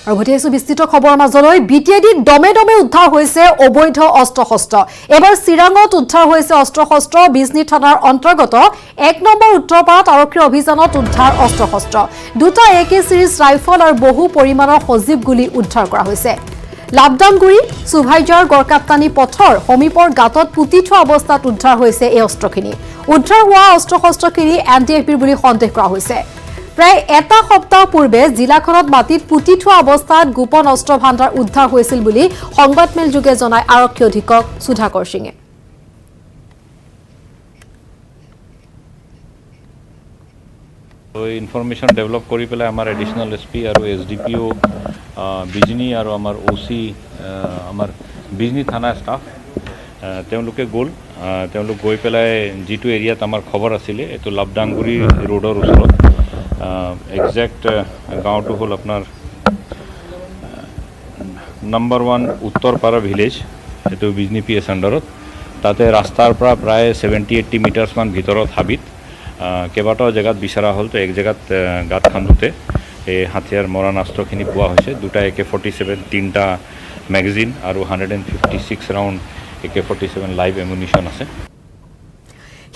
আৰু ঘটিছে বিস্তৃত খবৰ মাজলৈ বিটিএডি দমে দমে উদ্ধাৰ হৈছে অবৈধ অস্ত্ৰ-শস্ত্ৰ এবাৰ চিৰাঙত উদ্ধাৰ হৈছে অস্ত্ৰ-শস্ত্ৰ বিজনী থানাৰ অন্তৰ্গত 1 নম্বৰ উত্তৰপাৰাত আৰক্ষীৰ অভিযানত উদ্ধাৰ অস্ত্ৰ-শস্ত্ৰ দুটা AK সিৰিজ ৰাইফল আৰু বহু পৰিমাণৰ সজীৱ গুলি উদ্ধাৰ কৰা হৈছে লাবডাংগুৰি সুভাইজাৰ গড়কাপ্তানি পথৰ সমীপৰ গাঁতত পুতি থোৱা অৱস্থাত উদ্ধাৰ হৈছে এই অস্ত্ৰখিনি উদ্ধাৰ হোৱা অস্ত্ৰ-শস্ত্ৰখিনি NDFBৰ বুলি সন্দেহ কৰা হৈছে প্ৰায় এটা সপ্তাহ পূৰ্বে জিলাখনত মাটিত পুতি থোৱা অৱস্থাত গোপন অস্ত্ৰ ভাণ্ডাৰ উদ্ধাৰ হৈছিল বুলি সংবাদমেল যোগে জনায় আৰক্ষী অধীক্ষক সুধাকৰ সিঙে ইনফৰমেশন ডেভেলপ কৰি পেলাই আমাৰ এডিশনাল SP আৰু SDPO বিজনী আৰু আমাৰ OC আমাৰ বিজনী থানা ষ্টাফ তেওঁলোকে তেওঁলোক গৈ পেলাই যিটো এৰিয়াত আমাৰ খবৰ আছিলে এটো লাবডাংগুৰি ৰোডৰ ওচৰত এক্সাক্ট গাঁওটো হ'ল আপোনাৰ নম্বৰ 1 উত্তৰপাৰা ভিলেজ এটো বিজনী PS আন্ডাৰত তাতে ৰাস্তাৰ পৰা প্ৰায় 70-80 মিটাৰছ মান ভিতৰত হাবিত কেইবাটাও জায়গাত বিচৰা হ'ল তো এক জায়গাত গাঁত খান্দুতে এই হাতিয়াৰ মৰাণ অস্ত্ৰখিনি পোৱা হৈছে দুটা AK-47 তিনটা ম্যাগাজিন আৰু 156 ৰাউণ্ড AK-47 লাইভ এমুনিশন আছে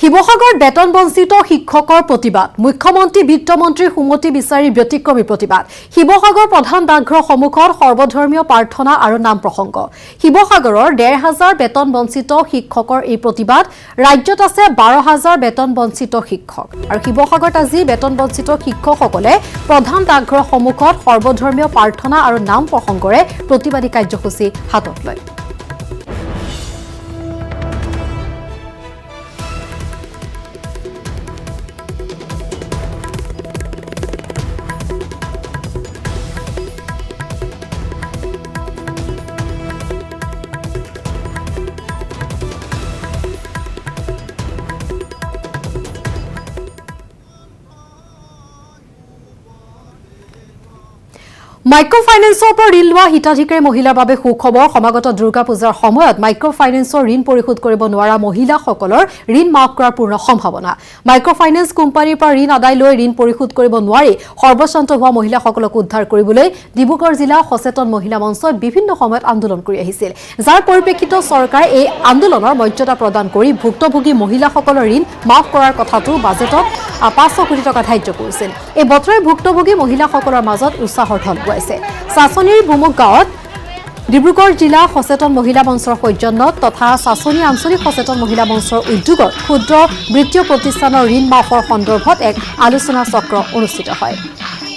শিৱসাগৰ বেতন বঞ্চিত শিক্ষকৰ প্ৰতিবাদ মুখ্যমন্ত্ৰী বিত্তমন্ত্ৰী সুমতি বিচাৰি ব্যতিক্ৰমী প্ৰতিবাদ শিৱসাগৰ প্ৰধান ডাকঘৰ সন্মুখত সৰ্বধৰ্মীয় প্ৰাৰ্থনা আৰু নাম প্ৰসংগ শিৱসাগৰৰ 1,500 বেতন বঞ্চিত শিক্ষকৰ এই প্ৰতিবাদ ৰাজ্যত আছে 12,000 বেতন বঞ্চিত শিক্ষক আৰু শিৱসাগৰত আজি বেতন বঞ্চিত শিক্ষকসকলে প্ৰধান ডাকঘৰ সন্মুখত সৰ্বধৰ্মীয় প্ৰাৰ্থনা আৰু নাম প্ৰসংগৰে প্ৰতিবাদী কাৰ্যসূচী হাতত লয় মাইক্ৰ ফাইনেন্সৰ পৰা ঋণ লোৱা হিতাধিকাৰী মহিলাৰ বাবে সুখবৰ সমাগত দুৰ্গা পূজাৰ সময়ত মাইক্ৰ ফাইনেন্সৰ ঋণ পৰিশোধ কৰিব নোৱাৰা মহিলাসকলৰ ঋণ মাফ কৰাৰ পূৰ্ণ সম্ভাৱনা মাইক্ৰ ফাইনেন্স কোম্পানীৰ পৰা ঋণ আদায় লৈ ঋণ পৰিশোধ কৰিব নোৱাৰি সৰ্বশান্ত হোৱা মহিলাসকলক উদ্ধাৰ কৰিবলৈ ডিব্ৰুগড় জিলা সচেতন মহিলা মঞ্চই বিভিন্ন সময়ত আন্দোলন কৰি আহিছিল যাৰ পৰিপ্ৰেক্ষিতত চৰকাৰে এই আন্দোলনৰ মৰ্যাদা প্ৰদান কৰি ভুক্তভোগী মহিলাসকলৰ ঋণ মাফ কৰাৰ কথাটো বাজেটত 500 কোটি টকা ধাৰ্য কৰিছিল এই বছৰে ভুক্তভোগী মহিলাসকলৰ মাজত উৎসাহৰ ঢল গৈছে সাসনিৰ ভুমুক গাঁৱত ডিব্ৰুগড় জিলা সচেতন মহিলা মঞ্চৰ সৌজন্যত তথা সাসনি আঞ্চলিক সচেতন মহিলা মঞ্চৰ উদ্যোগত ক্ষুদ্ৰ বৃত্তীয় প্ৰতিষ্ঠানৰ ঋণ মাফৰ সন্দৰ্ভত এক আলোচনা চক্ৰ অনুষ্ঠিত হয়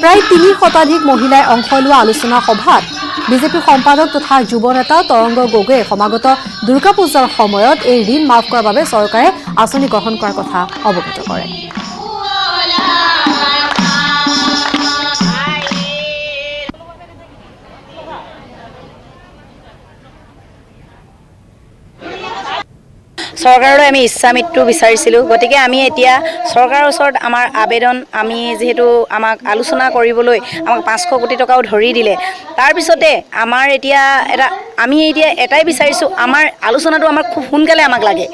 প্ৰায় 3 শতাধিক মহিলাই অংশ লোৱা আলোচনা সভাত বিজেপি সম্পাদক তথা যুৱ নেতা তৰংগ গগৈয়ে সমাগত দুৰ্গা পূজাৰ সময়ত এই ঋণ মাফ কৰাৰ বাবে চৰকাৰে আঁচনি গ্ৰহণ কৰাৰ কথা অৱগত কৰে চৰকাৰলৈ আমি ইচ্ছা মৃত্যু বিচাৰিছিলোঁ গতিকে আমি এতিয়া চৰকাৰৰ ওচৰত আমাৰ আবেদন আমি যেহেতু আমাক আলোচনা কৰিবলৈ আমাক 500 কোটি টকাও ধৰি দিলে তাৰ পিছতে আমাৰ এতিয়া আমি এতিয়া এটাই বিচাৰিছোঁ আমাৰ আলোচনাটো আমাক খুব সোনকালে আমাক লাগে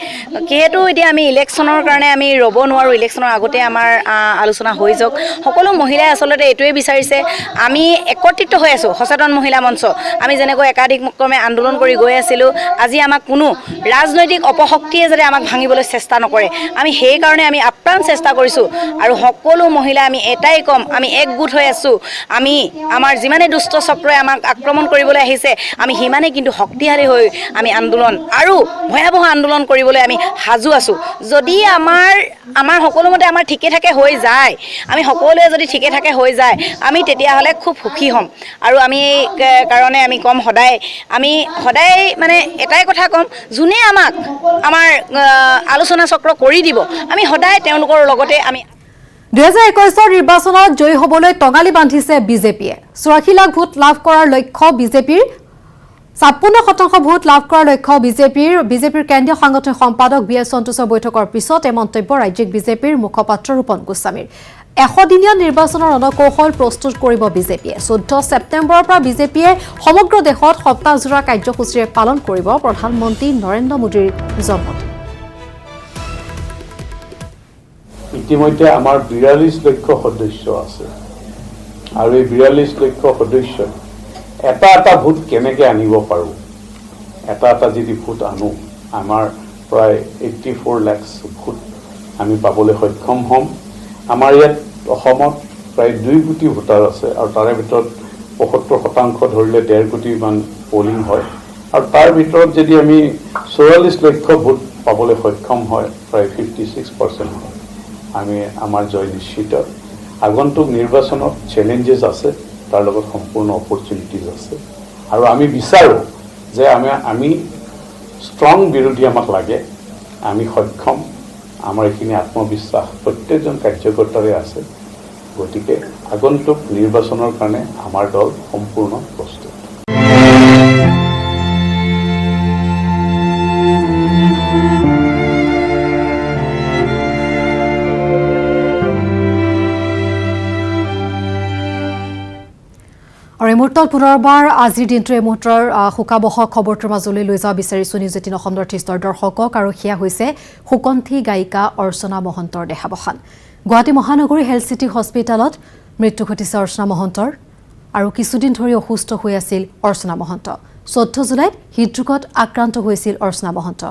কিহেতু এতিয়া আমি ইলেকশ্যনৰ কাৰণে আমি ৰ'ব নোৱাৰোঁ ইলেকশ্যনৰ আগতে আমাৰ আলোচনা হৈ যাওক সকলো মহিলাই আচলতে এইটোৱে বিচাৰিছে আমি একত্ৰিত হৈ আছোঁ সচেতন মহিলা মঞ্চ আমি যেনেকৈ একাধিক ক্ৰমে আন্দোলন কৰি গৈ আছিলোঁ আজি আমাক কোনো ৰাজনৈতিক অপশক্তিয়ে যাতে আমাক ভাঙিবলৈ চেষ্টা নকৰে আমি সেই কাৰণে আমি আপ্ৰাণ চেষ্টা কৰিছোঁ আৰু সকলো মহিলা আমি এটাই কম আমি একগোট হৈ আছোঁ আমি আমাৰ যিমানে দুষ্ট চক্ৰই আমাক আক্ৰমণ কৰিবলৈ আহিছে আমি সিমানে কিন্তু শক্তিশালী হৈ আমি আন্দোলন আৰু ভয়াবহ আন্দোলন কৰিবলৈ আমি সাজু আছোঁ যদি আমাৰ সকলোমতে আমাৰ ঠিকে থাকে হৈ যায় আমি সকলোৱে যদি ঠিকে থাকে হৈ যায় আমি তেতিয়াহ'লে খুব সুখী হ'ম আৰু আমি কাৰণে আমি কম আমি সদায় মানে এটাই কথা কম যোনে আমাক আমাৰ আলোচনা চক্ৰ কৰি দিব আমি সদায় তেওঁলোকৰ লগতে আমি 2021 নিৰ্বাচনত জয়ী হ'বলৈ টঙালি বান্ধিছে বিজেপিয়ে 84 লাখ ভোট লাভ কৰাৰ লক্ষ্য বিজেপিৰ 56% ভোট লাভ কৰাৰ লক্ষ্য বিজেপিৰ কেন্দ্ৰীয় সাংগঠনিক সম্পাদক BS সন্তোষৰ বৈঠকৰ পিছত এই মন্তব্য ৰাজ্যিক বিজেপিৰ মুখপাত্ৰ ৰূপন গোস্বামীৰ 100 দিনীয়া নিৰ্বাচনৰ ৰণকৌশল প্ৰস্তুত কৰিব বিজেপিয়ে 14 ছেপ্টেম্বৰৰ পৰা বিজেপিয়ে সমগ্ৰ দেশত সপ্তাহজোৰা কাৰ্যসূচীৰে পালন কৰিব প্ৰধানমন্ত্ৰী নৰেন্দ্ৰ মোদীৰ জন্মদিন ইতিমধ্যে আমাৰ 42 লক্ষ সদস্য আছে আৰু এই 42 লক্ষ সদস্য এটা ভোট কেনেকৈ আনিব পাৰোঁ, এটা যদি ভোট আনো আমাৰ প্ৰায় 84 লাখ ভোট আমি পাবলৈ সক্ষম হ'ম। আমাৰ ইয়াত অসমত প্ৰায় 2 কোটি ভোটাৰ আছে আৰু তাৰে ভিতৰত 75% ধৰিলে 1.5 কোটিমান পলিং হয় আৰু তাৰ ভিতৰত যদি আমি 44 লক্ষ ভোট পাবলৈ সক্ষম হয়, প্ৰায় 56% হয়, আমি আমাৰ জয় নিশ্চিত। আগন্তুক নিৰ্বাচনত চেলেঞ্জেছ আছে, তাৰ লগত সম্পূৰ্ণ অপৰচুনিটিজ আছে আৰু আমি বিচাৰোঁ যে আমি ষ্ট্ৰং বিৰোধী আমাক লাগে, আমি সক্ষম, আমাৰ এইখিনি আত্মবিশ্বাস প্ৰত্যেকজন কাৰ্যকৰ্তাৰে আছে। গতিকে আগন্তুক নিৰ্বাচনৰ কাৰণে আমাৰ দল সম্পূৰ্ণ প্ৰস্তুত। আৰু এই মুহূৰ্তত পুনৰবাৰ আজিৰ দিনটোৰ এই মুহূৰ্তৰ শোকাবহ খবৰটোৰ মাজলৈ লৈ যাব বিচাৰিছোঁ নিউজ 18 অসম নৰ্থ-ইষ্টৰ দৰ্শকক। আৰু সেয়া হৈছে সুকণ্ঠী গায়িকা অৰ্চনা মহন্তৰ দেহাৱসান। গুৱাহাটী মহানগৰী হেল্থ চিটি হস্পিটেলত মৃত্যু ঘটিছে অৰ্চনা মহন্তৰ। আৰু কিছুদিন ধৰি অসুস্থ হৈ আছিল অৰ্চনা মহন্ত। 14 জুলাইত হৃদৰোগত আক্ৰান্ত হৈছিল অৰ্চনা মহন্ত।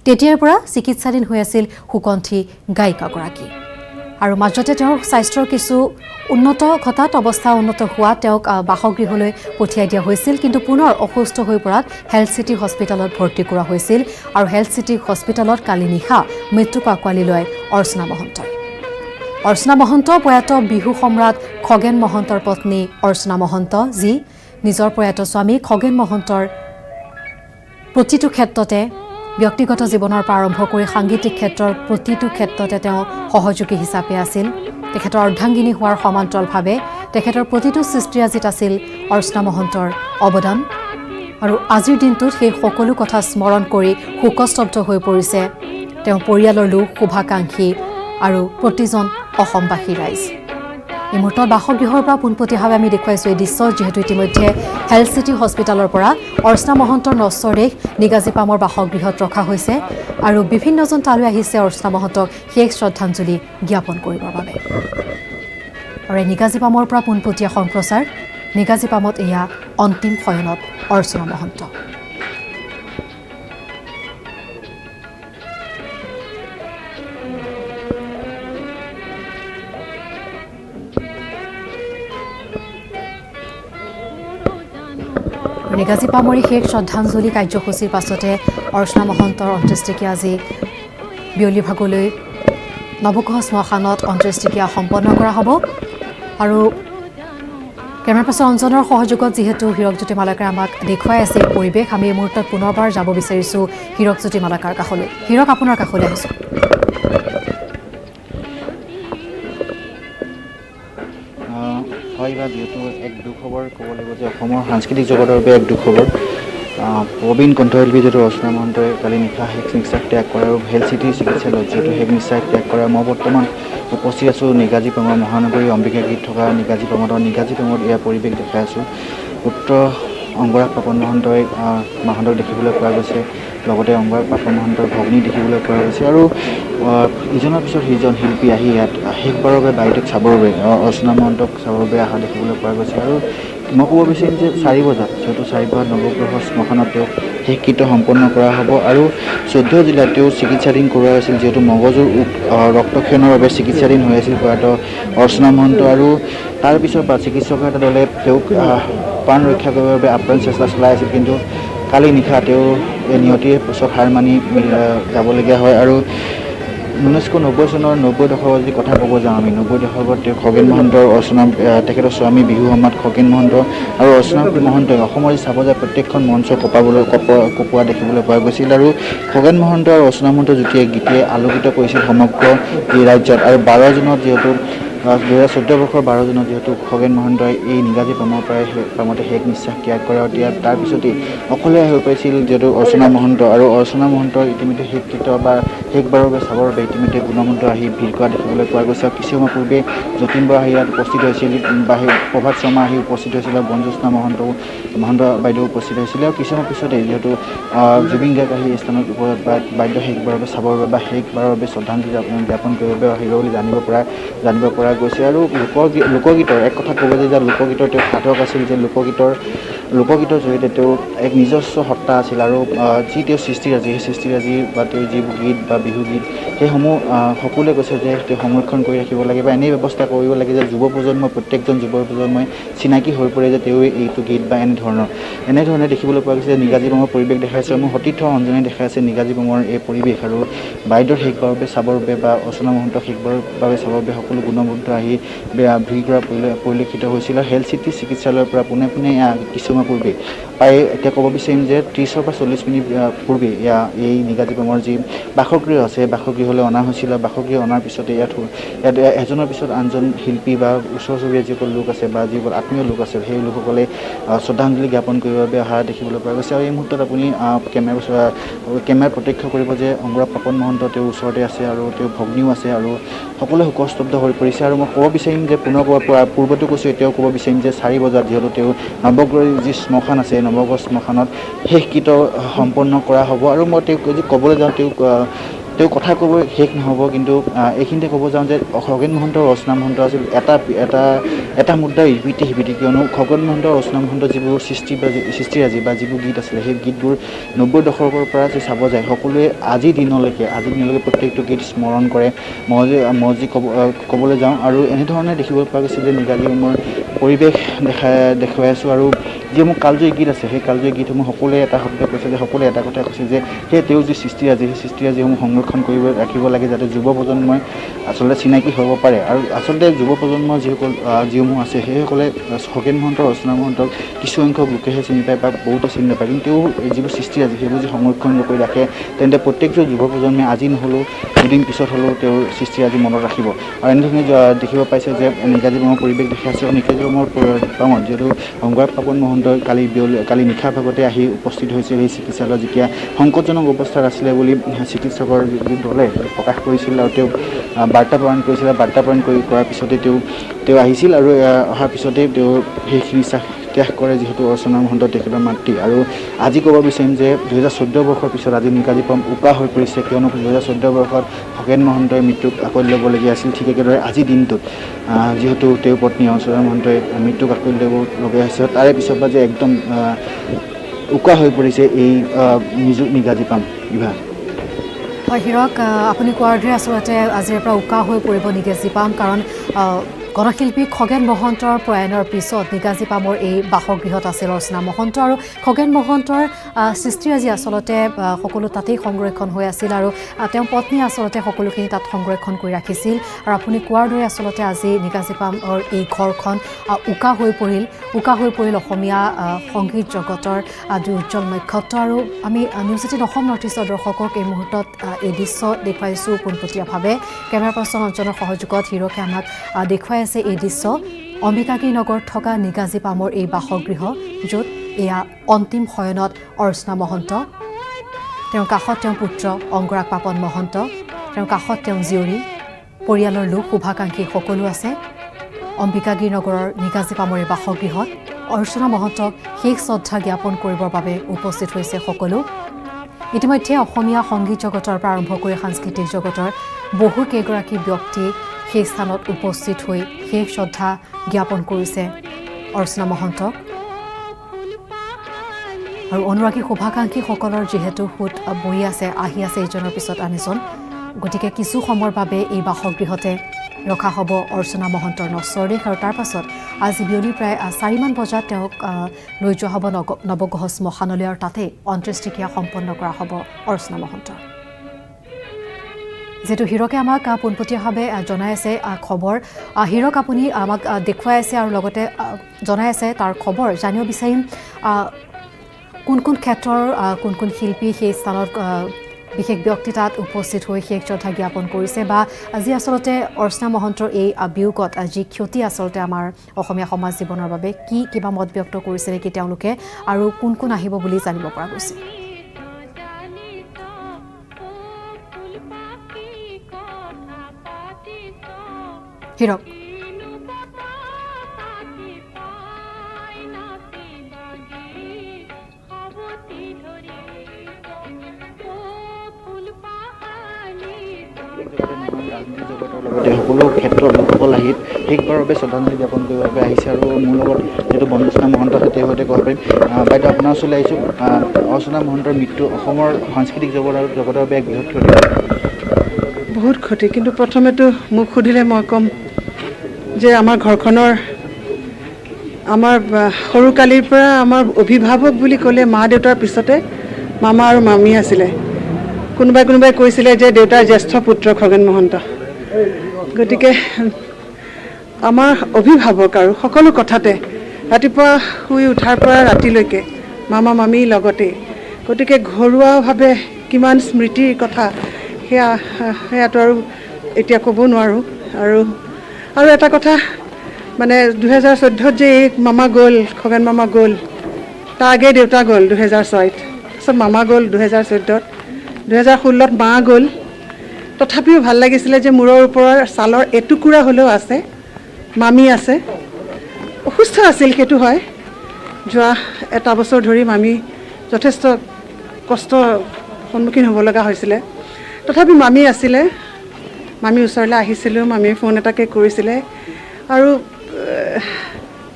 তেতিয়াৰ পৰা চিকিৎসাধীন হৈ আছিল সুকণ্ঠী গায়িকাগৰাকী। আৰু মাজতে তেওঁৰ স্বাস্থ্যৰ কিছু উন্নত ঘটাত অৱস্থা উন্নত হোৱাত তেওঁক বাসগৃহলৈ পঠিয়াই দিয়া হৈছিল, কিন্তু পুনৰ অসুস্থ হৈ পৰাত হেল্থ চিটি হস্পিটেলত ভৰ্তি কৰা হৈছিল। আৰু হেল্থ চিটি হস্পিটেলত কালি নিশা মৃত্যুক আঁকোৱালি লয় অৰ্চনা মহন্তই। অৰ্চনা মহন্ত প্ৰয়াত বিহু সম্ৰাট খগেন মহন্তৰ পত্নী অৰ্চনা মহন্ত, যি নিজৰ প্ৰয়াত স্বামী খগেন মহন্তৰ প্ৰতিটো ক্ষেত্ৰতে ব্যক্তিগত জীৱনৰ পৰা আৰম্ভ কৰি সাংগীতিক ক্ষেত্ৰৰ প্ৰতিটো ক্ষেত্ৰতে তেওঁ সহযোগী হিচাপে আছিল। তেখেতৰ অৰ্ধাংগিনী হোৱাৰ সমান্তৰালভাৱে তেখেতৰ প্ৰতিটো সৃষ্টিৰাজিত আছিল অৰ্চনা মহন্তৰ অৱদান। আৰু আজিৰ দিনটোত সেই সকলো কথা স্মৰণ কৰি শোকস্তব্ধ হৈ পৰিছে তেওঁ পৰিয়ালৰ লোক, শুভাকাংক্ষী আৰু প্ৰতিজন অসমবাসী ৰাইজ। এই মুহূৰ্তত বাসগৃহৰ পৰা পোনপটীয়াভাৱে আমি দেখুৱাইছোঁ এই দৃশ্য, যিহেতু ইতিমধ্যে হেল্থ চিটি হস্পিটেলৰ পৰা অৰ্চনা মহন্তৰ নশ্বৰ দেহ নিগাজীপামৰ বাসগৃহত ৰখা হৈছে। আৰু বিভিন্নজন তালৈ আহিছে অৰ্চনা মহন্তক শেষ শ্ৰদ্ধাঞ্জলি জ্ঞাপন কৰিবৰ বাবে। আৰু এই নিগাজীপামৰ পৰা পোনপটীয়া সম্প্ৰচাৰ। নিগাজীপামত এয়া অন্তিম শয়নত অৰ্চনা মহন্ত। নিগাজীপামৰি শেষ শ্ৰদ্ধাঞ্জলি কাৰ্যসূচীৰ পাছতে অৰ্চনা মহন্তৰ অন্ত্যেষ্টিক্ৰিয়া আজি বিয়লি ভাগলৈ নৱগ্ৰহ শ্মশানত অন্ত্যেষ্টিক্ৰিয়া সম্পন্ন কৰা হ'ব। আৰু কেমেৰা পাৰ্চন অঞ্জনৰ সহযোগত যিহেতু হীৰকজ্যোতি মালাকাৰে আমাক দেখুৱাই আছে এই পৰিৱেশ, আমি এই মুহূৰ্তত পুনৰবাৰ যাব বিচাৰিছোঁ হীৰকজ্যোতি মালাকাৰ কাষলৈ। হীৰক, আপোনাৰ কাষলৈ আহিছোঁ। হয়, বা যিহেতু এক দুখবৰ ক'ব লাগিব যে অসমৰ সাংস্কৃতিক জগতৰ বাবে এক দুখবৰ। প্ৰবীণ কণ্ঠশিল্পী যিহেতু অৰ্চনা মহন্তই কালি নিশা শেষ নিশ্বাস ত্যাগ কৰে আৰু হেল্থ চিটি চিকিৎসালয়ত যিহেতু শেষ নিশ্বাস ত্যাগ কৰে। মই বৰ্তমান উপস্থিত আছোঁ নিগাজীপামৰ মহানগৰী অম্বিকা গীত থকা নিগাজীপামত এয়া পৰিৱেশ দেখাই আছোঁ। পুত্ৰ অংগৰাগ পাপন মহন্তক দেখিবলৈ পোৱা গৈছে, লগতে অংগৰাগ পাপন মহন্তৰ ভগ্নী দেখিবলৈ পোৱা গৈছে। আৰু ইজনৰ পিছত সিজন শিল্পী আহি ইয়াত শেষবাৰৰ বাবে বাইদেউক চাবৰ বাবে অৰ্চনা মহন্তক চাবৰ বাবে অহা দেখিবলৈ পোৱা গৈছে। আৰু মই ক'ব বিচাৰিম যে 4 বজাত, যিহেতু 4 বজাত নৱগ্ৰহ শ্মশানত তেওঁক শেষকৃত্য সম্পন্ন কৰা হ'ব। আৰু 14 জিলাত তেওঁ চিকিৎসাধীন কৰোৱা হৈছিল, যিহেতু মগজুৰ ৰক্তক্ষৰণৰ বাবে চিকিৎসাধীন হৈ আছিল প্ৰয়াত অৰ্চনা মহন্ত। আৰু তাৰ পিছৰ পৰা চিকিৎসকৰ এটা দলে তেওঁক প্ৰাণ ৰক্ষা কৰিবৰ বাবে আপ্ৰাণ চেষ্টা চলাই আছিল, কিন্তু কালি নিশা তেওঁ এই নিয়তিৰ পিছত হাৰ মানি যাবলগীয়া হয়। আৰু 1990 চনৰ 90 দশকৰ যদি কথা ক'ব যাওঁ আমি, 90 দশকত তেওঁ খগেন মহন্ত, তেখেতৰ স্বামী বিহু সম্ৰাট খগেন মহন্ত আৰু অৰ্চনা মহন্তই অসমৰ চাব যায় প্ৰত্যেকখন মঞ্চ কপোৱা দেখিবলৈ পোৱা গৈছিল। আৰু খগেন মহন্ত আৰু অৰ্চনা মহন্তৰ যুটীয়ে গীতে আলোকিত কৰিছিল সমগ্ৰ এই ৰাজ্যত। আৰু 12 জুনত যিহেতু 2014 বৰ্ষৰ 12 জুনত যিহেতু খগেন মহন্তই এই নিগাজীপামৰ পৰাই শেষ নিশ্বাস ত্যাগ কৰে। আৰু তাৰ পিছতেই অকলে হৈ পৰিছিল যিহেতু অৰ্চনা মহন্ত। আৰু অৰ্চনা মহন্তৰ ইতিমধ্যে শেষকৃত্য বা শেষবাৰৰ বাবে চাবৰ বাবে ইতিমধ্যে গুণমন্ত আহি ভিৰ কৰা দেখিবলৈ পোৱা গৈছে। আৰু কিছু সময় পূৰ্বে যতীন বৰা আহি ইয়াত উপস্থিত হৈছিল, বা প্ৰভাত শৰ্মা আহি উপস্থিত হৈছিল, আৰু বনজ্যোৎস্না মহন্ত বাইদেউ উপস্থিত হৈছিলে। আৰু কিছু সময় পিছতে যিহেতু জুবিন গাৰ্গ আহি এই স্থানত বাইদেউ শেষবাৰৰ বাবে চাবৰ বাবে বা শেষবাৰৰ বাবে শ্ৰদ্ধাঞ্জলি জ্ঞাপন কৰিবৰ বাবে আহিব বুলি জানিব পৰা গৈছে। আৰু লোকগীতৰ এক কথা ক'ব যে লোকগীতৰ তেওঁ সাধক আছিল, যে লোকগীতৰ লোকগীতৰ জৰিয়তে তেওঁৰ এক নিজস্ব সত্তা আছিল আৰু যি তেওঁৰ সৃষ্টিৰাজি সেই সৃষ্টিৰাজি বা তেওঁৰ যিবোৰ গীত বা বিহুগীত সেইসমূহ সকলোৱে কৈছে যে তেওঁ সংৰক্ষণ কৰি ৰাখিব লাগে বা এনে ব্যৱস্থা কৰিব লাগে যে যুৱ প্ৰজন্মই প্ৰত্যেকজন যুৱ প্ৰজন্মই চিনাকি হৈ পৰে যে তেওঁ এইটো গীত বা এনেধৰণে দেখিবলৈ পোৱা গৈছে যে নিগাজী বামৰ পৰিৱেশ দেখাইছে মোৰ সতীৰ্থ অঞ্জনে দেখাইছে নিগাজী বামৰ এই পৰিৱেশ আৰু বাইদেউৰ শেষবাৰৰ বাবে চাবৰ বাবে বা অৰ্চনা মহন্ত শেষবাৰৰ বাবে চাবৰ বাবে সকলো গুণবন্ধু আহি ভিৰ কৰা পৰিলক্ষিত হৈছিল আৰু হেল্থ চিটি চিকিৎসালয়ৰ পৰা পোনে পোনে কিছুমান পূৰ্বে প্ৰায় এতিয়া ক'ব বিচাৰিম যে 30 পৰা 40 মিনিট পূৰ্বে এই নিগাজী বামৰ যি বাসগৃহ আছে বাসগৃহলৈ অনা হৈছিল আৰু বাসগৃহ অনাৰ পিছতে ইয়াত এজনৰ পিছত আনজন শিল্পী বা ওচৰ চুবুৰীয়া যিসকল লোক আছে বা যিসকল আত্মীয় লোক আছে সেই লোকসকলে শ্ৰদ্ধাঞ্জলি জ্ঞাপন কৰিবৰ বাবে অহা দেখিবলৈ পোৱা গৈছে আৰু এই মুহূৰ্তত আপুনি কেমেৰাত প্ৰত্যক্ষ কৰিব যে অংগৰাগ পাপন মহন্ত তেওঁৰ ওচৰতে আছে আৰু তেওঁৰ ভগ্নীও আছে আৰু সকলোৱে শোকস্তব্ধ হৈ পৰিছে আৰু মই ক'ব বিচাৰিম যে পুনৰ পূৰ্বতো কৈছোঁ এতিয়াও ক'ব বিচাৰিম যে 4 বজাত যিহেতু তেওঁ নৱগ্ৰহ যি শ্মশান আছে নৱগ্ৰহ শ্মশানত শেষকৃত্য সম্পন্ন কৰা হ'ব আৰু মই তেওঁক যদি ক'বলৈ যাওঁ তেওঁ কথা ক'ব শেষ নহ'ব কিন্তু এইখিনিতে ক'ব যাওঁ যে খগেন মহন্ত আৰু ৰচনা মহন্ত আছিল এটা মুদ্ৰাৰ ইপিঠি সিপিঠি কিয়নো খগেন মহন্ত আৰু ৰচনা মহন্ত যিবোৰ সৃষ্টিৰাজি বা যিবোৰ গীত আছিলে সেই গীতবোৰ 90 দশকৰ পৰা যে চাব যায় সকলোৱে আজিৰ দিনলৈকে প্ৰত্যেকটো গীত স্মৰণ কৰে মই যি ক'বলৈ যাওঁ আৰু এনেধৰণে দেখিবলৈ পোৱা গৈছে যে নিগাজী বামৰ পৰিৱেশ দেখুৱাই আছোঁ আৰু যিসমূহ কালজয়ী গীত আছে সেই কালজয়ী গীতসমূহ সকলোৱে এটা শব্দ কৈছে যে সকলোৱে এটা কথা কৈছে যে সেই তেওঁ যি সৃষ্টিৰাজি সেই সৃষ্টিৰাজিসমূহ সংৰক্ষণ ৰাখিব লাগে যাতে যুৱ প্ৰজন্মই আচলতে চিনাকি হ'ব পাৰে আৰু আচলতে যুৱ প্ৰজন্মৰ যিসমূহ আছে সেইসকলে খগেন মহন্ত ৰচনা মহন্তক কিছু সংখ্যক লোকেহে চিনি পায় বা বহুতো চিনি নাপায় কিন্তু তেওঁ যিবোৰ সৃষ্টিৰাজি সেইবোৰ যদি সংৰক্ষণ কৰি ৰাখে তেন্তে প্ৰত্যেকজন যুৱ প্ৰজন্মই আজি নহ'লেও দুদিন পিছত হ'লেও তেওঁৰ সৃষ্টিৰাজি মনত ৰাখিব আৰু এনেধৰণে দেখিব পাইছে যে নিগাজী বামৰ পৰিৱেশ দেখাইছে আৰু নিগাজী বামৰ বামত যিহেতু অংগৰাগ পাপন মহন্ত কালি নিশা ভাগতে আহি উপস্থিত হৈছিল সেই চিকিৎসালয়ত যেতিয়া সংকটজনক অৱস্থাত আছিলে বুলি চিকিৎসকৰ যি দলে প্ৰকাশ কৰিছিল আৰু তেওঁ বাৰ্তা প্ৰদান কৰিছিল বাৰ্তা প্ৰদান কৰাৰ পিছতে তেওঁ আহিছিল আৰু অহাৰ পিছতে তেওঁ সেইখিনি ত্যাগ কৰে যিহেতু অৰ্চনা মহন্ত তেখেতৰ মাতৃ আৰু আজি ক'ব বিচাৰিম যে 2014 বৰ্ষৰ পিছত আজি নিগাজী বাম উকা হৈ পৰিছে কিয়নো 2014 বৰ্ষত খগেন মহন্তই মৃত্যুক আকোৱালি ল'বলগীয়া আছিল ঠিক একেদৰে আজিৰ দিনটোত যিহেতু তেওঁৰ পত্নী অৰ্চনা মহন্তই মৃত্যুক আকোৱালি ল'বলগীয়া হৈছে তাৰে পিছত বা যে একদম উকা হৈ পৰিছে এই নিগাজী বাম ইভা হয় হীৰক আপুনি কোৱাৰ দৰে আচলতে আজিৰ পৰা উকা হৈ পৰিব নিগাজী বাম কাৰণ গণশিল্পী খগেন মহন্তৰ প্ৰয়াণৰ পিছত নিগাজী বামৰ এই বাসগৃহত আছিল ৰচনা মহন্ত আৰু খগেন মহন্তৰ সৃষ্টিৰাজি আচলতে সকলো তাতেই সংৰক্ষণ হৈ আছিল আৰু তেওঁৰ পত্নী আচলতে সকলোখিনি তাত সংৰক্ষণ কৰি ৰাখিছিল আৰু আপুনি কোৱাৰ দৰে আচলতে আজি নিগাজী বামৰ এই ঘৰখন উকা হৈ পৰিল অসমীয়া সংগীত জগতৰ যি উজ্জ্বল নক্ষত্ৰ আৰু আমি নিউজ 18 অসম নৰ্থ ইষ্টৰ দৰ্শকক এই মুহূৰ্তত এই দৃশ্য দেখুৱাইছোঁ পোনপটীয়াভাৱে কেমেৰা পাৰ্চন অঞ্জনৰ সহযোগত হীৰকে আমাক দেখুৱাই আছে এই দৃশ্য অম্বিকাগিৰি নগৰত থকা নিগাজী বামৰ এই বাসগৃহ য'ত এয়া অন্তিম শয়নত অৰ্চনা মহন্ত তেওঁৰ কাষত তেওঁৰ পুত্ৰ অংগৰাগ পাপন মহন্ত তেওঁৰ কাষত তেওঁ জীয়ৰী পৰিয়ালৰ লোক শুভাকাংক্ষী সকলো আছে অম্বিকাগিৰি নগৰৰ নিগাজী বামৰ এই বাসগৃহত অৰ্চনা মহন্তক শেষ শ্ৰদ্ধা জ্ঞাপন কৰিবৰ বাবে উপস্থিত হৈছে সকলো ইতিমধ্যে অসমীয়া সংগীত জগতৰ পৰা আৰম্ভ কৰি সাংস্কৃতিক জগতৰ বহুকেইগৰাকী ব্যক্তি সেই স্থানত উপস্থিত হৈ শেষ শ্ৰদ্ধা জ্ঞাপন কৰিছে অৰ্চনা মহন্তক আৰু অনুৰাগী শুভাকাংক্ষীসকলৰ যিহেতু সোঁত বহি আছে আহি আছে ইজনৰ পিছত আনজন গতিকে কিছু সময়ৰ বাবে এই বাসগৃহতে ৰখা হ'ব অৰ্চনা মহন্তৰ নশ্বৰ দেহ আৰু তাৰ পাছত আজি বিয়লি প্ৰায় 4মান বজাত তেওঁক লৈ যোৱা হ'ব নৱগ্ৰহ শ্মশানলৈ আৰু তাতে অন্ত্যেষ্টিক্ৰিয়া সম্পন্ন কৰা হ'ব অৰ্চনা মহন্তৰ যেহেতু হীৰকে আমাক পোনপটীয়াভাৱে জনাই আছে খবৰ হীৰক আপুনি আমাক দেখুৱাই আছে আৰু লগতে জনাই আছে তাৰ খবৰ জানিব বিচাৰিম কোন ক্ষেত্ৰৰ কোন শিল্পী সেই স্থানত বিশেষ ব্যক্তি তাত উপস্থিত হৈ শেষ শ্ৰদ্ধা জ্ঞাপন কৰিছে বা আজি আচলতে অৰ্চনা মহন্তৰ এই বিয়োগত যি ক্ষতি আচলতে আমাৰ অসমীয়া সমাজ জীৱনৰ বাবে কিবা মত ব্যক্ত কৰিছে নেকি তেওঁলোকে আৰু কোন আহিব বুলি জানিব পৰা গৈছে হীৰক ৰাজনীতি জগতৰ লগতে সকলো ক্ষেত্ৰত লোকসকল আহি শেষবাৰৰ বাবে শ্ৰদ্ধাঞ্জলি জ্ঞাপন কৰিবৰ বাবে আহিছে আৰু মোৰ লগত যিহেতু বন্দনা মহন্ত আছে তেওঁৰ সৈতে ক'ব পাৰিম বাইদেউ আপোনাৰ ওচৰলৈ আহিছোঁ অৰ্চনা মহন্তৰ মৃত্যু অসমৰ সাংস্কৃতিক জগতৰ বাবে এক বৃহৎ ক্ষতি বহুত ক্ষতি কিন্তু প্ৰথমেতো মোক সুধিলে মই ক'ম যে আমাৰ ঘৰখনৰ আমাৰ সৰুকালিৰ পৰা আমাৰ অভিভাৱক বুলি ক'লে মা দেউতাৰ পিছতে মামা আৰু মামী আছিলে কোনোবাই কৈছিলে যে দেউতাৰ জ্যেষ্ঠ পুত্ৰ খগেন মহন্ত গতিকে আমাৰ অভিভাৱক আৰু সকলো কথাতে ৰাতিপুৱা শুই উঠাৰ পৰা ৰাতিলৈকে মামা মামী লগতে গতিকে ঘৰুৱাভাৱে কিমান স্মৃতিৰ কথা সেয়াটো আৰু এতিয়া ক'ব নোৱাৰোঁ আৰু এটা কথা মানে 2014 যে এই মামা গ'ল খগেন মামা গ'ল তাৰ আগে দেউতা গ'ল 2006 তাৰপিছত মামা গ'ল 2014 2016 মা গ'ল তথাপিও ভাল লাগিছিলে যে মূৰৰ ওপৰৰ ছালৰ এটুকুৰা হ'লেও আছে মামী আছে অসুস্থ আছিল সেইটো হয় যোৱা এটা বছৰ ধৰি মামী যথেষ্ট কষ্ট সন্মুখীন হ'ব লগা হৈছিলে তথাপি মামী আছিলে মামী ওচৰলৈ আহিছিলোঁ মামীয়ে ফোন এটাকে কৰিছিলে আৰু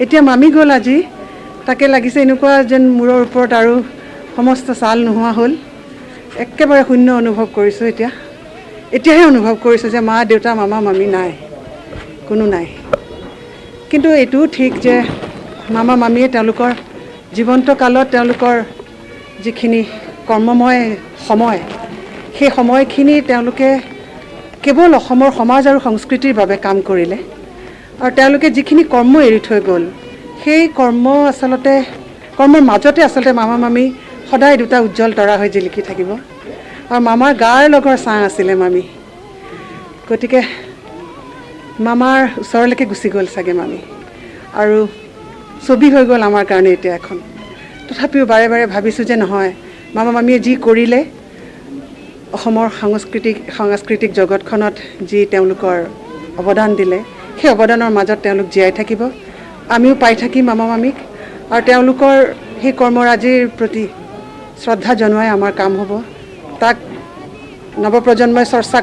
এতিয়া মামী গ'ল আজি তাকে লাগিছে এনেকুৱা যেন মূৰৰ ওপৰত আৰু সমস্ত ছাল নোহোৱা হ'ল একেবাৰে শূন্য অনুভৱ কৰিছোঁ এতিয়াহে অনুভৱ কৰিছোঁ যে মা দেউতা মামা মামী নাই কোনো নাই কিন্তু এইটোও ঠিক যে মামা মামীয়ে তেওঁলোকৰ জীৱন্ত কালত তেওঁলোকৰ যিখিনি কৰ্মময় সময় সেই সময়খিনি তেওঁলোকে কেৱল অসমৰ সমাজ আৰু সংস্কৃতিৰ বাবে কাম কৰিলে আৰু তেওঁলোকে যিখিনি কৰ্ম এৰি থৈ গ'ল সেই কৰ্মৰ মাজতে আচলতে মামা মামী সদায় দুটা উজ্জ্বল তৰা হৈ জিলিকি থাকিব আৰু মামাৰ গাৰ লগৰ ছাঁ আছিলে মামী গতিকে মামাৰ ওচৰলৈকে গুচি গ'ল চাগে মামী আৰু ছবি হৈ গ'ল আমাৰ কাৰণে এতিয়া এখন তথাপিও বাৰে বাৰে ভাবিছোঁ যে নহয় মামা মামীয়ে যি কৰিলে অসমৰ সাংস্কৃতিক জগতখনত যি তেওঁলোকৰ অৱদান দিলে সেই অৱদানৰ মাজত তেওঁলোক জীয়াই থাকিব আমিও পাই থাকিম মামা মামীক আৰু তেওঁলোকৰ সেই কৰ্মৰাজিৰ প্ৰতি শ্ৰদ্ধা জনোৱাই আমাৰ কাম হ'ব তাক নৱপ্ৰজন্মই চৰ্চা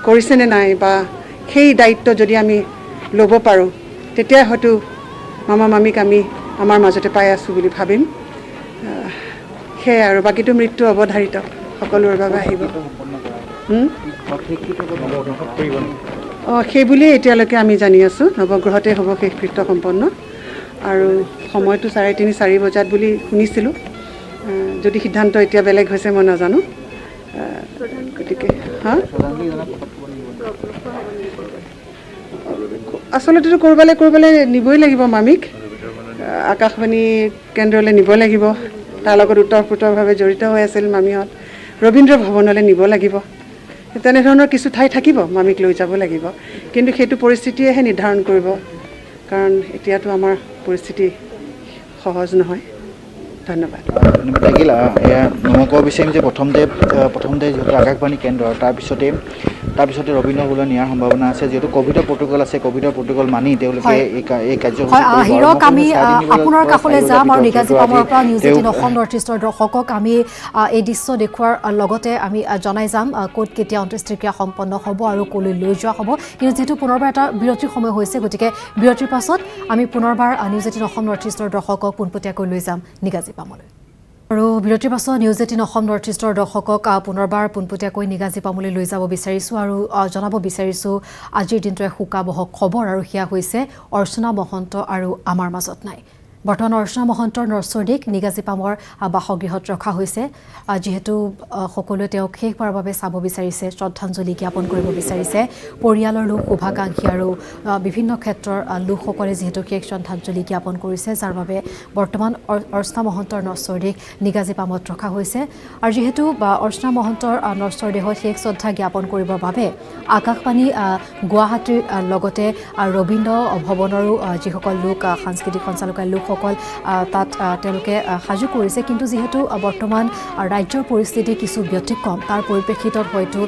কৰিছেনে নাই বা সেই দায়িত্ব যদি আমি ল'ব পাৰোঁ তেতিয়া হয়তো মামা মামীক আমি আমাৰ মাজতে পাই আছোঁ বুলি ভাবিম সেয়াই আৰু বাকীটো মৃত্যু অৱধাৰিত সকলোৰে বাবে আহিব সেই বুলিয়েই এতিয়ালৈকে আমি জানি আছোঁ নৱগ্ৰহতে হ'ব শেষকৃত্য সম্পন্ন আৰু সময়টো 3:30-4 বজাত বুলি শুনিছিলোঁ যদি সিদ্ধান্ত এতিয়া বেলেগ হৈছে মই নাজানো গতিকে আচলতেতো ক'ৰবালৈ নিবই লাগিব মামীক আকাশবাণী কেন্দ্ৰলৈ নিব লাগিব তাৰ লগত ওতঃপ্ৰোতভাৱে জড়িত হৈ আছিল মামীহঁত ৰবীন্দ্ৰ ভৱনলৈ নিব লাগিব তেনেধৰণৰ কিছু ঠাই থাকিব মামীক লৈ যাব লাগিব কিন্তু সেইটো পৰিস্থিতিয়েহে নিৰ্ধাৰণ কৰিব কাৰণ এতিয়াতো আমাৰ পৰিস্থিতি সহজ নহয় ধন্যবাদ লাগিল মই ক'ব বিচাৰিম যে প্ৰথমতে যিহেতু আকাশবাণী কেন্দ্ৰ তাৰপিছতে ৰবীন্দ্ৰ ভৱনলৈ নিয়াৰ সম্ভাৱনা আছে যিহেতু ক'ভিডৰ প্ৰট'কল মানি তেওঁলোকে এই হিৰক আমি আপোনাৰ কাষলৈ যাম আৰু নিগাজী পামৰ পৰা নিউজ 18 অসম নৰ্থ ইষ্টৰ দৰ্শকক আমি এই দৃশ্য দেখুৱাৰ লগতে আমি জনাই যাম ক'ত কেতিয়া অন্ত্যেষ্টিক্ৰিয়া সম্পন্ন হ'ব আৰু ক'লৈ লৈ যোৱা হ'ব কিন্তু যিহেতু পুনৰবাৰ এটা বিৰতিৰ সময় হৈছে গতিকে বিৰতিৰ পাছত আমি পুনৰবাৰ নিউজ 18 অসম নৰ্থ ইষ্টৰ দৰ্শকক পোনপটীয়াকৈ লৈ যাম নিগাজী পামলৈ আৰু বিৰতিৰ পাছত নিউজ 18 অসম নৰ্থ ইষ্টৰ দৰ্শকক পুনৰবাৰ পোনপটীয়াকৈ নিগাজী পামলৈ লৈ যাব বিচাৰিছোঁ আৰু জনাব বিচাৰিছোঁ আজিৰ দিনটো এক শোকাবহ খবৰ আৰু সেয়া হৈছে অৰ্চনা মহন্ত আৰু আমাৰ মাজত নাই বৰ্তমান অৰ্চনা মহন্তৰ নৰসৰদিক নিগাজী পামৰ বাসগৃহত ৰখা হৈছে যিহেতু সকলোৱে তেওঁক শেষবাৰৰ বাবে চাব বিচাৰিছে শ্ৰদ্ধাঞ্জলি জ্ঞাপন কৰিব বিচাৰিছে পৰিয়ালৰ লোক শুভাকাংক্ষী আৰু বিভিন্ন ক্ষেত্ৰৰ লোকসকলে যিহেতু শেষ শ্ৰদ্ধাঞ্জলি জ্ঞাপন কৰিছে যাৰ বাবে বৰ্তমান অৰ্চনা মহন্তৰ নৰসৰদিক নিগাজী পামত ৰখা হৈছে আৰু যিহেতু অৰ্চনা মহন্তৰ নৰসৰদেহত শেষ শ্ৰদ্ধা জ্ঞাপন কৰিবৰ বাবে আকাশবাণী গুৱাহাটীৰ লগতে ৰবীন্দ্ৰ ভৱনৰো যিসকল লোক সাংস্কৃতিক সঞ্চালকালয়ৰ লোক লোকসকল তাত তেওঁলোকে সাজু কৰিছে কিন্তু যেহেতু বৰ্তমান ৰাজ্যৰ পৰিস্থিতি কিছু ব্যতিক্ৰম তাৰ পৰিপ্ৰেক্ষিতত হয়তো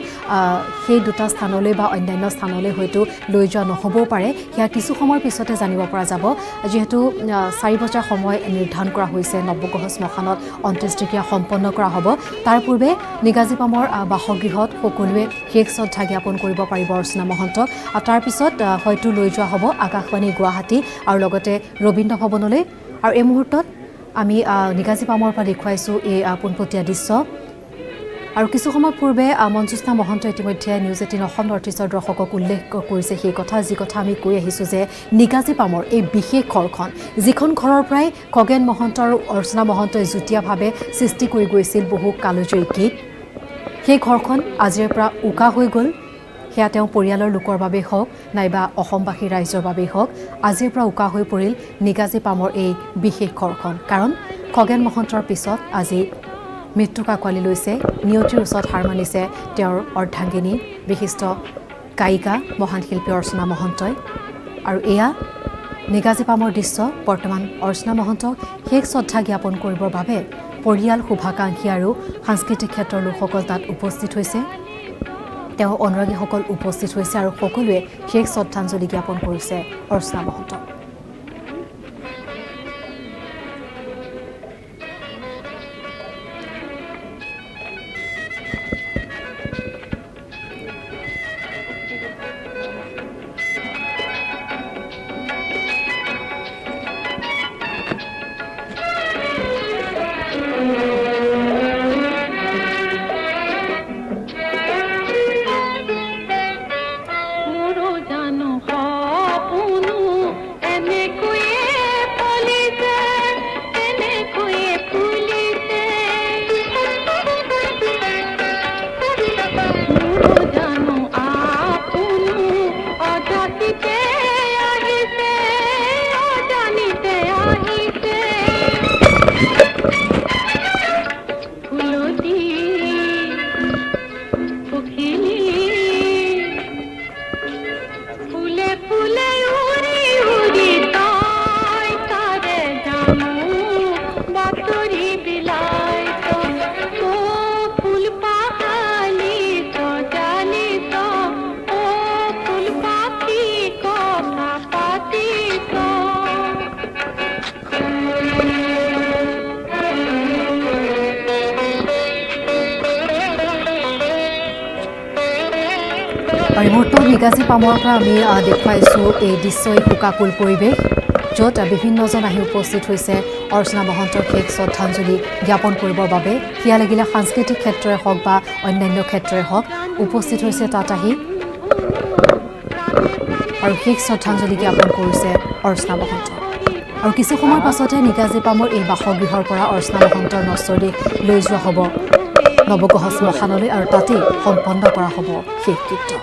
সেই দুটা স্থানলৈ বা অন্যান্য স্থানলৈ হয়তো লৈ যোৱা নহ'বও পাৰে সেয়া কিছু সময়ৰ পিছতে জানিব পৰা যাব যেহেতু 4 বজাৰ সময় নিৰ্ধাৰণ কৰা হৈছে নৱগ্ৰহ শ্মশানত অন্ত্যেষ্টিক্ৰিয়া সম্পন্ন কৰা হ'ব তাৰ পূৰ্বে নিগাজিপামৰ বাসগৃহত সকলোৱে শেষ শ্ৰদ্ধা জ্ঞাপন কৰিব পাৰিব অৰ্চনা মহন্তক আৰু তাৰ পিছত হয়তো লৈ যোৱা হ'ব আকাশবাণী গুৱাহাটী আৰু লগতে ৰবীন্দ্ৰ ভৱনলৈ আৰু এই মুহূৰ্তত আমি নিগাজিপামৰ পৰা দেখুৱাইছোঁ এই পোনপটীয়া দৃশ্য আৰু কিছু সময় পূৰ্বে মঞ্জুস্না মহন্ত ইতিমধ্যে নিউজ 18 অসম নৰ্থ ইষ্টৰ দৰ্শকক উল্লেখ কৰিছে সেই কথা যি কথা আমি কৈ আহিছোঁ যে নিগাজিপামৰ এই বিশেষ ঘৰখন যিখন ঘৰৰ পৰাই খগেন মহন্ত আৰু অৰ্চনা মহন্তই যুটীয়াভাৱে সৃষ্টি কৰি গৈছিল বহু কালজয়ী গীত সেই ঘৰখন আজিৰ পৰা উকা হৈ গ'ল সেয়া তেওঁ পৰিয়ালৰ লোকৰ বাবে হওক নাইবা অসমবাসী ৰাইজৰ বাবে হওক আজিৰ পৰা উকা হৈ পৰিল নিগাজিপামৰ এই বিশেষ ঘৰখন কাৰণ খগেন মহন্তৰ পিছত আজি মৃত্যু কাকৱালি লৈছে নিয়তিৰ ওচৰত হাৰ মানিছে তেওঁৰ অৰ্ধাংগিনী বিশিষ্ট গায়িকা মহান শিল্পী অৰ্চনা মহন্তই আৰু এয়া নিগাজিপামৰ দৃশ্য বৰ্তমান অৰ্চনা মহন্তক শেষ শ্ৰদ্ধা জ্ঞাপন কৰিবৰ বাবে পৰিয়াল শুভাকাংক্ষী আৰু সাংস্কৃতিক ক্ষেত্ৰৰ লোকসকল তাত উপস্থিত হৈছে তেওঁ অনুৰাগীসকল উপস্থিত হৈছে আৰু সকলোৱে শেষ শ্ৰদ্ধাঞ্জলি জ্ঞাপন কৰিছে অৰ্চনা মহন্তক আৰু মুহূৰ্তত নিগাজিপামৰ পৰা আমি দেখুৱাইছোঁ এই দৃশ্য এই শোকাকুল পৰিৱেশ য'ত বিভিন্নজন আহি উপস্থিত হৈছে অৰ্চনা মহন্তৰ শেষ শ্ৰদ্ধাঞ্জলি জ্ঞাপন কৰিবৰ বাবে সেয়া লাগিলে সাংস্কৃতিক ক্ষেত্ৰই হওক বা অন্যান্য ক্ষেত্ৰই হওক উপস্থিত হৈছে তাত আহি আৰু শেষ শ্ৰদ্ধাঞ্জলি জ্ঞাপন কৰিছে অৰ্চনা মহন্ত আৰু কিছু সময়ৰ পাছতে নিগাজিপামৰ এই বাসগৃহৰ পৰা অৰ্চনা মহন্তৰ নশ্বৰদেহ লৈ যোৱা হ'ব নৱগ্ৰহ শ্মশানলৈ আৰু তাতেই সম্পন্ন কৰা হ'ব শেষ কৃত্য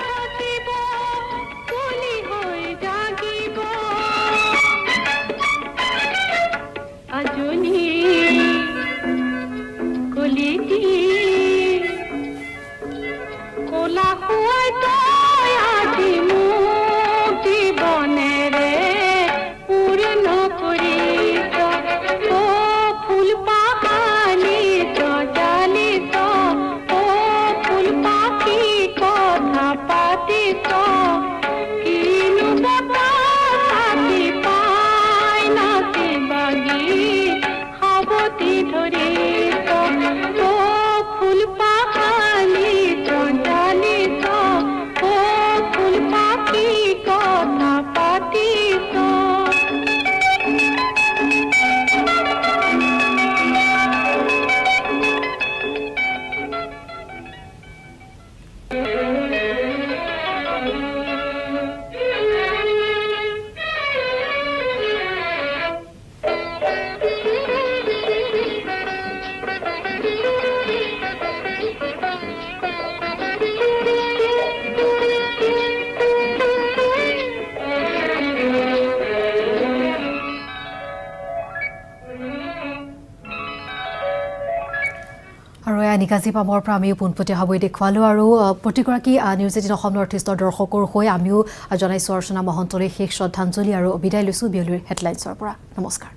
নিগাজিপামৰ পৰা আমি পোনপটীয়াভাৱে দেখুৱালোঁ আৰু প্ৰতিগৰাকী নিউজ 18 অসম নৰ্থ ইষ্টৰ দৰ্শকৰ হৈ আমিও জনাইছোঁ অৰ্চনা মহন্তলৈ শেষ শ্ৰদ্ধাঞ্জলি আৰু বিদায় লৈছোঁ বিয়লিৰ হেডলাইনছৰ পৰা নমস্কাৰ